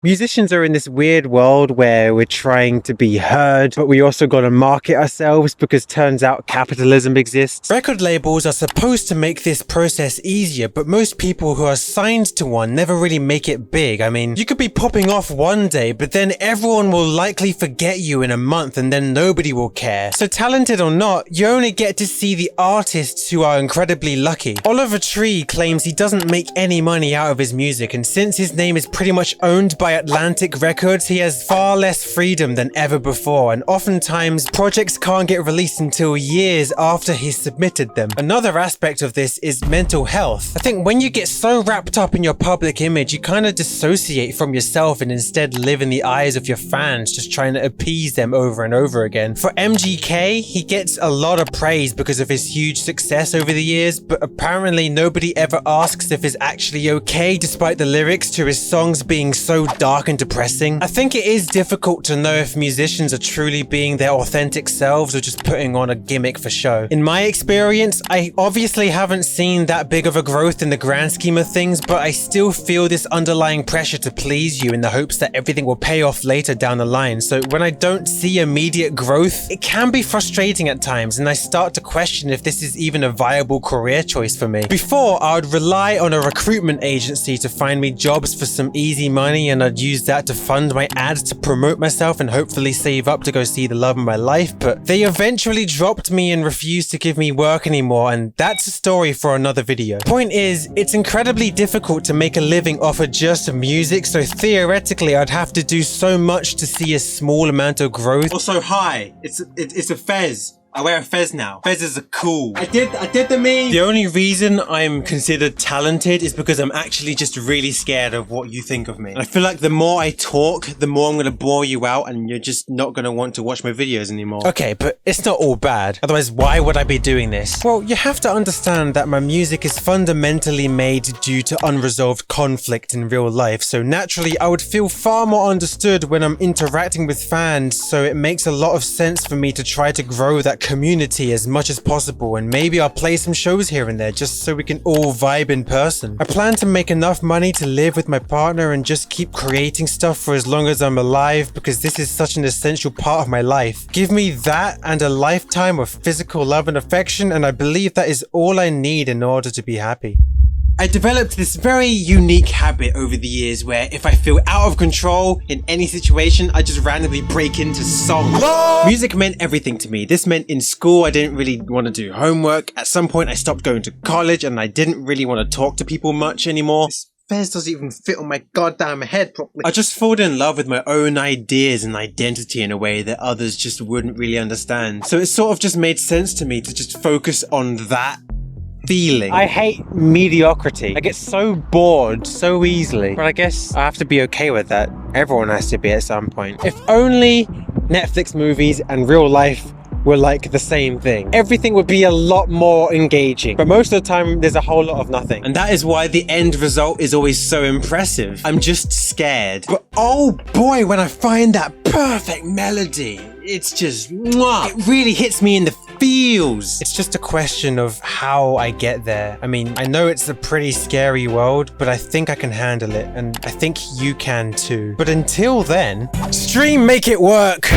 Musicians are in this weird world where we're trying to be heard, but we also got to market ourselves because turns out capitalism exists. Record labels are supposed to make this process easier, but most people who are signed to one never really make it big. I mean, you could be popping off one day, but then everyone will likely forget you in a month and then nobody will care. So talented or not, you only get to see the artists who are incredibly lucky. Oliver Tree claims he doesn't make any money out of his music, and since his name is pretty much owned by Atlantic Records, he has far less freedom than ever before, and oftentimes projects can't get released until years after he's submitted them. Another aspect of this is mental health. I think when you get so wrapped up in your public image, you kind of dissociate from yourself and instead live in the eyes of your fans, just trying to appease them over and over again. For MGK, he gets a lot of praise because of his huge success over the years, but apparently nobody ever asks if he's actually okay despite the lyrics to his songs being so dark and depressing. I think it is difficult to know if musicians are truly being their authentic selves or just putting on a gimmick for show. In my experience, I obviously haven't seen that big of a growth in the grand scheme of things, but I still feel this underlying pressure to please you in the hopes that everything will pay off later down the line. So when I don't see immediate growth, it can be frustrating at times, and I start to question if this is even a viable career choice for me. Before, I would rely on a recruitment agency to find me jobs for some easy money, and I'd use that to fund my ads to promote myself and hopefully save up to go see the love of my life, but they eventually dropped me and refused to give me work anymore, and that's a story for another video. Point is, it's incredibly difficult to make a living off of just music, so theoretically I'd have to do so much to see a small amount of growth. Also, hi, it's a Fez. I wear a Fez now. Fezes are cool. I did the meme. The only reason I'm considered talented is because I'm actually just really scared of what you think of me. And I feel like the more I talk, the more I'm gonna bore you out and you're just not gonna want to watch my videos anymore. Okay, but it's not all bad. Otherwise, why would I be doing this? Well, you have to understand that my music is fundamentally made due to unresolved conflict in real life. So naturally, I would feel far more understood when I'm interacting with fans. So it makes a lot of sense for me to try to grow that community as much as possible, and maybe I'll play some shows here and there just so we can all vibe in person. I plan to make enough money to live with my partner and just keep creating stuff for as long as I'm alive, because this is such an essential part of my life. Give me that and a lifetime of physical love and affection, and I believe that is all I need in order to be happy. I developed this very unique habit over the years where if I feel out of control in any situation, I just randomly break into song. Music meant everything to me. This meant in school I didn't really want to do homework. At some point I stopped going to college and I didn't really want to talk to people much anymore. This Fez doesn't even fit on my goddamn head properly. I just fallen in love with my own ideas and identity in a way that others just wouldn't really understand. So it sort of just made sense to me to just focus on that feeling. I hate mediocrity. I get so bored so easily, but I guess I have to be okay with that. Everyone has to be at some point. If only Netflix movies and real life were like the same thing, everything would be a lot more engaging, but most of the time there's a whole lot of nothing, and that is why the end result is always so impressive. I'm just scared, but oh boy, when I find that perfect melody, it's just mwah, it really hits me in the feels. It's just a question of how I get there. I mean, I know it's a pretty scary world, but I think I can handle it, and I think you can too. But until then, stream, make it work.